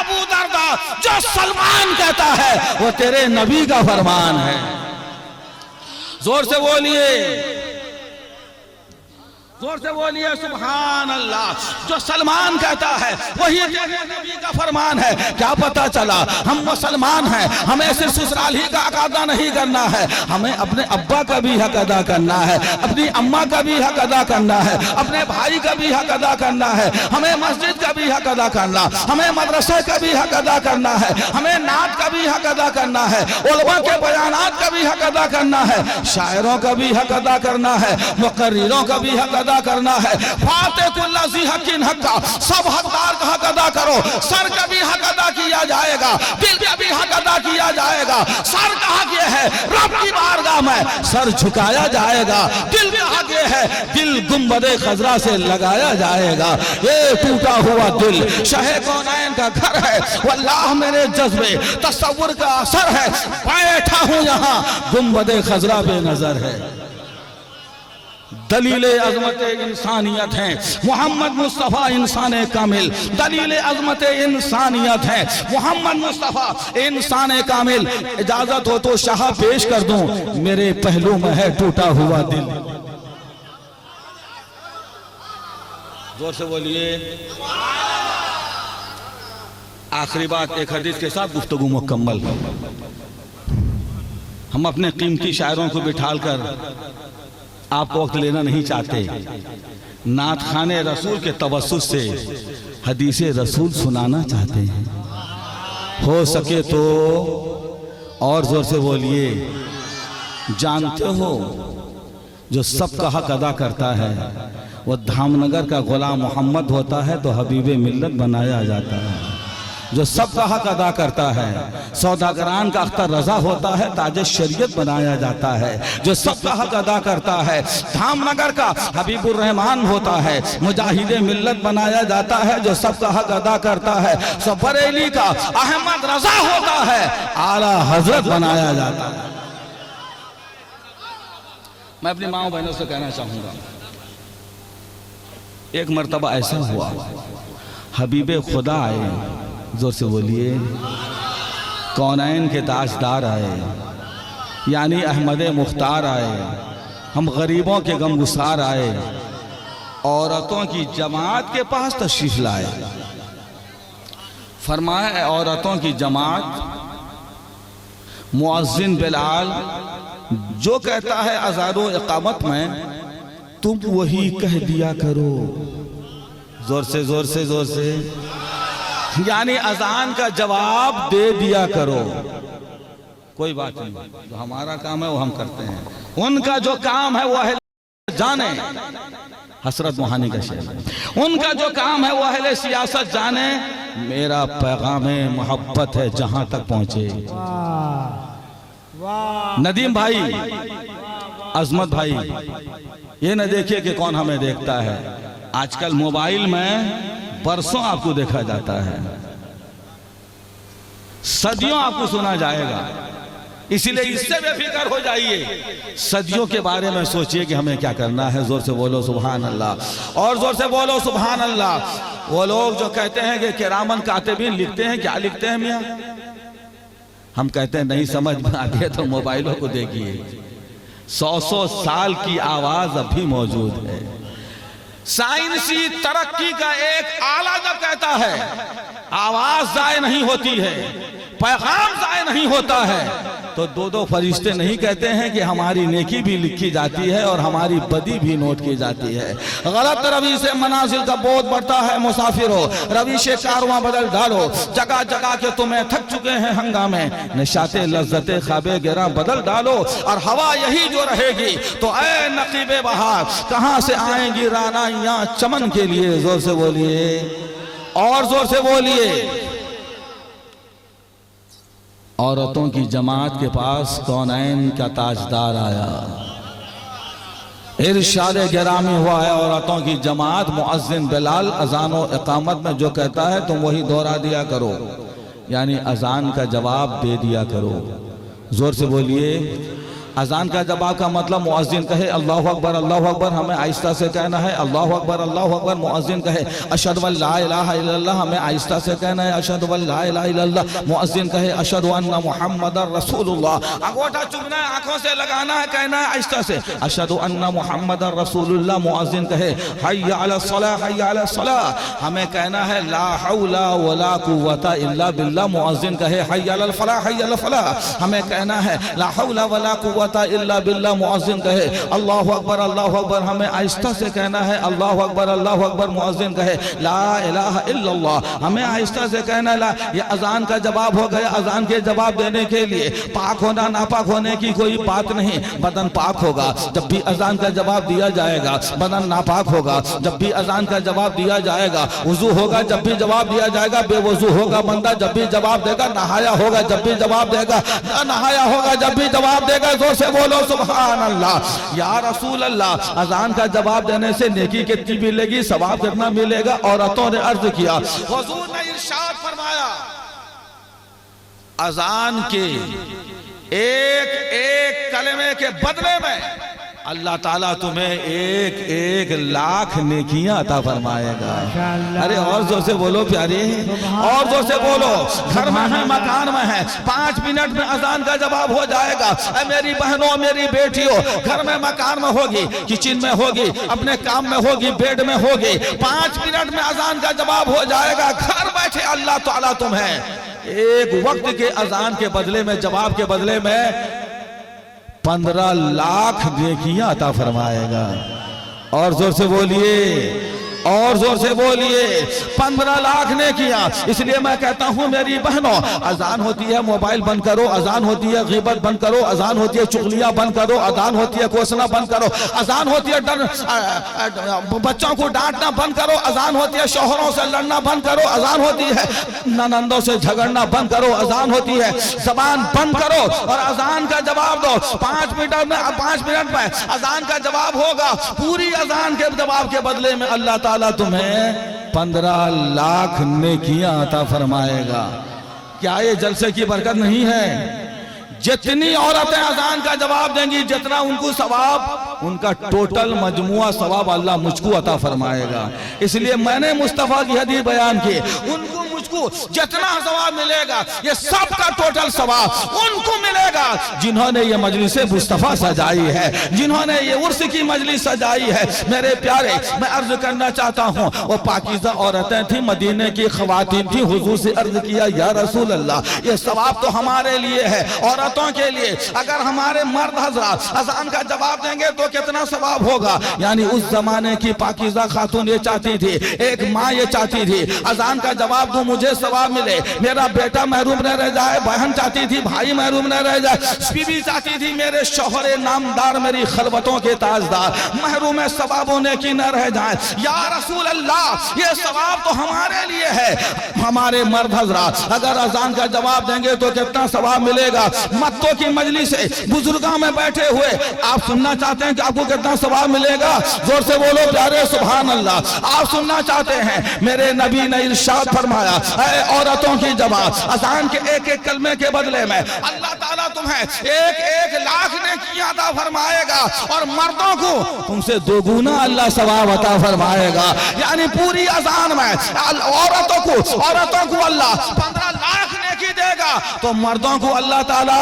अबू दरदा, जो सलमान कहता है वो तेरे नबी का फरमान है। जोर से बोलिए, जोर से बोलिए सुभान अल्लाह। जो सलमान कहता है वही नबी का फरमान है। क्या पता चला हम मुसलमान हैं, हमें सिर्फ ससुराल ही का हक अदा नहीं करना है, हमें अपने अब्बा का भी हक अदा करना है, अपनी अम्मा का भी हक अदा करना है, अपने भाई का भी हक अदा करना है, हमें मस्जिद का भी हक अदा करना, हमें मदरसे का भी हक अदा करना है, हमें नात का भी हक अदा करना है, उलमा के बयानात का भी हक अदा करना है, शायरों का भी हक अदा करना है, मुकर्रिरों का भी हक अदा करना है। फाते कुल्ला ज़ी हक़्क़िन हक्का, सब हकदार का हक अदा करो। सर का भी हक अदा किया जाएगा, दिल का भी हक अदा किया जाएगा। सर का हक ये है, रब की बारगाह में सर झुकाया जाएगा। दिल का हक ये है, दिल गुंबदे खजरा से लगाया जाएगा। ये टूटा हुआ दिल शाहे कौनैन का घर है, वल्लाह मेरे जज्बे तसव्वुर का असर है। बैठा हूं यहाँ गुंबदे खजरा बेनजर है। दलीले अज़मत इंसानियत है मोहम्मद मुस्तफ़ा इंसान कामिल। दलीले अज़मत इंसानियत है मोहम्मद मुस्तफ़ा इंसान कामिल। इजाजत हो तो शाह पेश कर दूं, मेरे पहलू में है टूटा हुआ दिल। जोर से बोलिए। आखिरी बात एक हदीस के साथ गुफ्तगू मुकम्मल। हम अपने कीमती शायरों को बिठाल कर आपको वक्त लेना नहीं चाहते, नात खाने रसूल के तवस्सुस से हदीसे रसूल सुनाना चाहते हैं। हो सके तो और जोर से बोलिए, जानते हो जो सबका हक अदा करता है वो धामनगर का गुलाम मोहम्मद होता है तो हबीबे मिल्लत बनाया जाता है। जो सबका हक अदा करता है सौदागरान का अख्तर रजा होता है ताज शरीयत बनाया जाता है। जो सबका हक अदा करता है धामनगर का हबीबुर रहमान होता है मुजाहिदे मिल्लत बनाया जाता है। जो सबका हक अदा करता है सो बरेली का अहमद रजा होता है आला हजरत बनाया जाता है। मैं अपनी माओ बहनों से कहना चाहूंगा, एक मर्तबा ऐसा हुआ हबीबे खुदा आए, जोर से बोलिए, कौनैन के ताजदार आए यानी अहमद मुख्तार आए, हम गरीबों के गमगुसार आए, औरतों की जमात के पास तशरीफ लाए। फरमाया औरतों की जमात, मुअज्जिन बिलाल जो कहता है अज़ानो इकामत में तुम वही कह दिया करो। जोर से जोर से जोर से, यानी अजान का जवाब दे दिया करो। कोई बात नहीं, जो हमारा काम है वो हम करते हैं, उनका जो काम है वो अहले जाने। हसरत मोहानी का शेर, उनका जो काम है वो अहले सियासत जाने, मेरा पैगाम मोहब्बत है जहां तक पहुंचे। नदीम भाई, अजमत भाई, ये न देखिए कि कौन हमें देखता है। आजकल मोबाइल में बरसों आपको देखा जाता है, सदियों आपको सुना जाएगा, इसलिए इससे बेफिक्र हो जाइए। सदियों के बारे में सोचिए कि हमें क्या करना है। जोर से बोलो सुभान अल्लाह, और जोर से बोलो सुभान अल्लाह। वो लोग जो कहते हैं कि किरामन कातिबीन लिखते हैं, क्या लिखते हैं मियाँ? हम कहते हैं नहीं समझ में आती तो मोबाइलों को देखिए, 100 साल की आवाज अभी मौजूद है। साइंसी तरक्की का एक आला जब कहता है आवाज जाए नहीं होती है, पैगाम जाए नहीं होता है, तो दो फरिश्ते नहीं कहते हैं कि हमारी नेकी भी लिखी जाती है और हमारी बदी भी नोट की जाती है। गलत रवि से मनाजिल का बोझ बढ़ता है। मुसाफिर हो रवि से कारवां बदल डालो, जगह जगह के तुम्हें थक चुके हैं हंगामे, निशाते लज्जते ख्वाबे गिरा बदल डालो, और हवा यही जो रहेगी तो ऐ नकीबे बहार कहां से आएंगी रानाइयां चमन के लिए। जोर से बोलिए, और जोर से बोलिए। औरतों की जमात के पास कौनैन का ताजदार आया, इरशाद गिरामी हुआ है औरतों की जमात। मुअज्जिन बिलाल अजान व इकामत में जो कहता है तुम वही दोहरा दिया करो, यानी अजान का जवाब दे दिया करो। जोर से बोलिए। अजान का जवाब का मतलब मुअज्जिन कहे अल्लाहु अकबर, अल्लाहु अकबर, हमें आहिस्ता से कहना है अल्लाहु अकबर, अल्लाहु अकबर। मुअज्जिन कहे अशहदु अन ला इलाहा इल्लल्लाह, हमें आहिस्ता से कहना है अशहदु अन ला इलाहा इल्लल्लाह। मुअज्जिन कहे अशहदु अन्ना मुहम्मदर रसूलुल्लाह, अंगूठा चूमना है, आंखों से लगाना है, कहना है आहिस्ता से अशहदु अन्ना मुहम्मदर रसूलुल्लाह। मुअज्जिन कहे हय्या अला सलाह, हय्या अला सलाह, हमें कहना है ला हौला वला कुव्वता इल्ला बिल्लाह। मुअज्जिन कहे हय्या अल फलाह, हय्या अल फलाह, हमें कहना है ला हौला वला कुव्वता इल्ला बिल्लाह। मुअज्जिन कहे अल्लाहु अकबर, अल्लाहु अकबर, हमें आहिस्ता से कहना है अल्लाहु अकबर, अल्लाहु अकबर। मुअज्जिन कहे ला इलाहा इल्लल्लाह, हमें आहिस्ता से कहना ला। ये अजान का जवाब हो गया। अजान के जवाब देने के लिए पाक होना नापाक होने की कोई बात नहीं, बदन पाक होगा जब भी अजान का जवाब दिया जाएगा, बदन नापाक होगा जब भी अजान का जवाब दिया जाएगा, वुजू होगा जब भी जवाब दिया जाएगा, बेवुजू होगा बंदा जब भी जवाब देगा, नहाया होगा जब भी जवाब देगा, नहाया होगा जब भी जवाब देगा। जोर से बोलो सुभान अल्लाह। या रसूल अल्लाह, अजान का जवाब देने से नेकी कितनी मिलेगी, सवाब कितना मिलेगा? औरतों ने अर्ज किया, हुजूर ने इरशाद फरमाया अजान के एक एक कलमे के बदले में अल्लाह ताला तुम्हें एक एक लाख नेकियां अता फरमाएगा। अरे और जोर से बोलो प्यारे, और जोर से बोलो। घर में है, मकान में है, 5 मिनट में अजान का जवाब हो जाएगा। मेरी बहनों, मेरी बेटियों, घर में मकान में होगी, किचन में होगी, अपने काम में होगी, बेड में होगी, 5 मिनट में अजान का जवाब हो जाएगा। घर बैठे अल्लाह ताला तुम्हें एक वक्त के अजान के बदले में, जवाब के बदले में 15 लाख नेकियां अता फरमाएगा। और जोर से बोलिए, और जोर से बोलिए 15 लाख ने किया। इसलिए मैं कहता हूं मेरी बहनों, अजान होती है मोबाइल बंद करो, अजान होती है गीबत बंद करो, अजान होती है चुगलियां बंद करो, अजान होती है कोसना बंद करो, अजान होती है बच्चों को डांटना बंद करो, अजान होती है शौहरों से लड़ना बंद करो, अजान होती है ननंदों से झगड़ना बंद करो, अजान होती है जबान बंद करो और अजान का जवाब दो। 5 मिनट में अजान का जवाब होगा। पूरी अजान के जवाब के बदले में अल्लाह ताला तुम्हें 15 लाख नेकियां अता फरमाएगा। क्या ये जलसे की बरकत नहीं है? जितनी औरतें अजान का जवाब देंगी, जितना उनको सवाब, उनका टोटल मजमुआ सवाब अल्लाह मुझको अता फरमाएगा। इसलिए मैंने मुस्तफा की हदीस बयान की, उनको मुझको जितना सवाब मिलेगा, ये सब का टोटल सवाब उनको मिलेगा जिन्होंने ये मजलिस मुस्तफा सजाई है, जिन्होंने ये उर्स की मजलिस सजाई है। मेरे प्यारे, मैं अर्ज करना चाहता हूँ, वो पाकीज़ा औरतें थी, मदीने की ख्वातीन थी। हुजूर से अर्ज किया, या रसूल अल्लाह, ये सवाब तो हमारे लिए है, औरतों के लिए। अगर हमारे मर्द हजरात अजान का जवाब देंगे तो कितना सवाब होगा। यानी उस जमाने की पाकीज़ा खातून ये चाहती थी, एक माँ ये चाहती थी, अजान का जवाब दो, मुझे सवाब मिले, मेरा बेटा महरूम न रह जाए। बहन चाहती थी भाई महरूम न रह जाए। बीवी चाहती थी मेरे शौहरे नामदार, मेरी खलवतों के ताजदार महरूम सवाब होने की न रह जाए। या रसूल अल्लाह, ये सवाब तो हमारे लिए है। हमारे मर्द हजरात अगर अजान का जवाब देंगे तो कितना सवाब मिलेगा। मत्तों की मजलिस से बुजुर्गा में बैठे हुए आप सुनना चाहते हैं कि आपको कितना सवाब मिलेगा? जोर से बोलो प्यारे सुभान अल्लाह। आप सुनना चाहते हैं, मेरे नबी ने इरशाद फरमाया, ऐ औरतों की जवाब अजान के एक एक कलमे के बदले में अल्लाह ताला तुम्हें 1-1 लाख ने किया अता फरमाएगा और मर्दों को तुमसे 2 गुना अल्लाह सवाब अता फरमाएगा। यानी पूरी अजान में औरतों को अल्लाह 15 लाख ने की देगा, तो मर्दों को अल्लाह ताला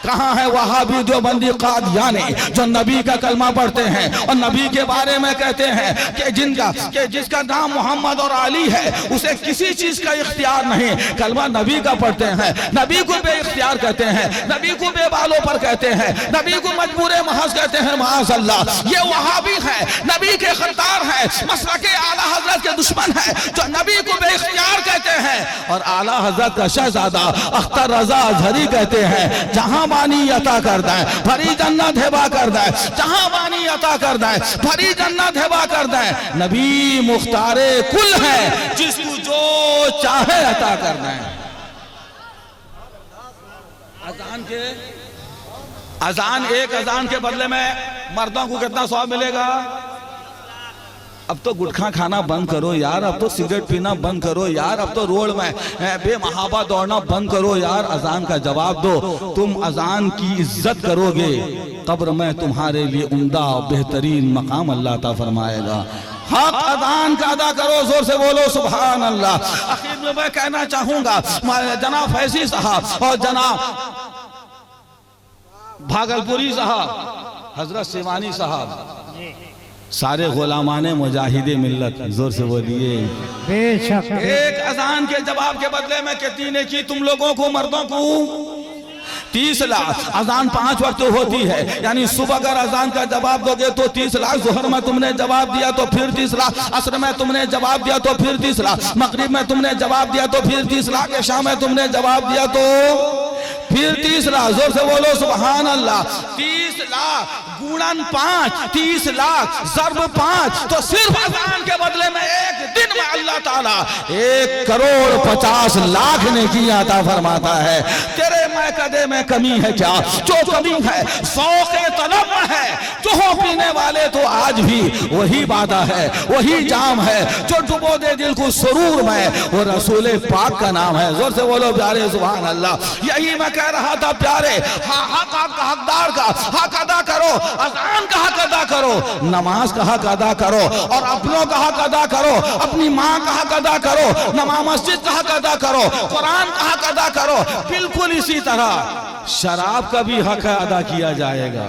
कहाँ है? वहाबी देवबंदी कादियानी जो नबी का कलमा पढ़ते हैं और नबी के बारे में कहते हैं कि जिसका नाम मोहम्मद और अली है, उसे किसी चीज का इख्तियार नहीं, कलमा नबी का पढ़ते हैं, नबी को बे इख्तियार कहते हैं, नबी को बेबालों पर कहते हैं, नबी को मजबूर महज कहते हैं। माअल्लाह, ये वहाबी है, नबी के खिरदार है, मसलके आला हजरत के दुश्मन है, जो नबी को बे इख्तियार कहते हैं और आला हजरत का शहजादा अख्तर रजा अजहरी कहते हैं, जहां बानी अता कर दे भरी जन्नत हेबा कर दे, जहां बानी अता कर दे भरी जन्नत हेबा कर दे। नबी मुख्तारे कुल है, जिसको जो चाहे अता कर दे। एक अजान के बदले में मर्दों को कितना सवाब मिलेगा? अब तो गुटखा खाना बंद करो यार, अब तो सिगरेट पीना बंद करो यार, अब तो रोड में बेमहाबा दौड़ना बंद करो यार। अजान का जवाब दो, तुम अजान की इज्जत करोगे, कब्र में तुम्हारे लिए उम्दा और बेहतरीन मकाम अल्लाह ता फरमाएगा। हक अजान का अदा करो, जोर से बोलो सुभान अल्लाह। आखिर में मैं कहना चाहूंगा, जनाब फैजी साहब और जनाब भागलपुरी साहब, हजरत शिवानी साहब, सारे गुलामाने मुजाहिदे मिल्लत, जोर से बोलिए बेशक। एक अजान के जवाब के बदले में कितनी ने की तुम लोगों को, मर्दों को? 30 लाख। अजान 5 वक्त होती है, यानी सुबह अगर अजान का जवाब दोगे तो 30 लाख, जोहर में तुमने जवाब दिया तो फिर 30 लाख, असर में तुमने जवाब दिया तो फिर 30 लाख, मगरिब में तुमने जवाब दिया तो फिर 30 लाख, शाम में तुमने जवाब दिया तो फिर 30 लाख। जोर से बोलो सुभान अल्लाह। 30 लाख गुणन 5, 30 लाख ज़र्ब 5, तो सिर्फ अजान के बदले में एक दिन में अल्लाह ताला 1 करोड़ 50 लाख ने किया अता फरमाता है। तेरे मैं कदे में कमी है क्या? जो कमी है शौक़े तलब में है, जो हो पीने वाले तो आज भी वही वादा है, वही जाम है, जो डुबो दे दिल को सुरूर में, वो रसूल पाक का नाम है। जोर से बोलो प्यारे सुभान अल्लाह। यही मैं कह रहा था प्यारे, हकदार का हक अदा करो, अज़ान का हक अदा करो, नमाज का हक अदा करो और अपनों का हक अदा करो, अपनी माँ का हक अदा करो, नमाज मस्जिद का हक अदा करो, कुरान का हक अदा करो। बिल्कुल इसी तरह शराब का भी हक अदा किया जाएगा,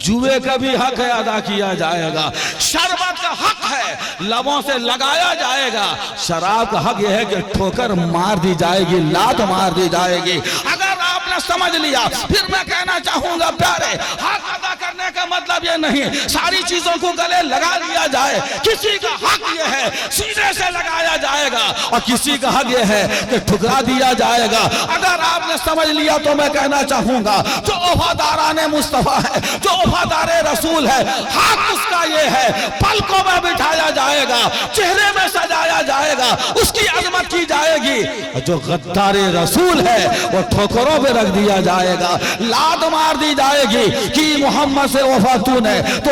जुए का भी हक है अदा किया जाएगा, शरबत का हक है लबों से लगाया जाएगा, शराब का हक यह है कि ठोकर मार दी जाएगी, लात मार दी जाएगी। अगर आपने समझ लिया, फिर मैं कहना चाहूंगा प्यारे, हक अदा करने का मतलब ये नहीं सारी चीजों को गले लगा लिया जाए। किसी का हक ये है सीने से लगाया जाएगा और किसी का हक ये है कि ठुकरा दिया जाएगा। अगर आपने समझ लिया तो मैं कहना चाहूंगा जो वफादाराने मुस्तफा है, जो वफादारे रसूल है, हक उसका ये है पलकों में बिठाया जाएगा, चेहरे में सजाया जाएगा, उसकी अजमत की जाएगी। जो गद्दारे रसूल है वो ठोकरों पे रख दिया जाएगा, लात मार दी जाएगी कि मोहम्मद से वफा तूने तो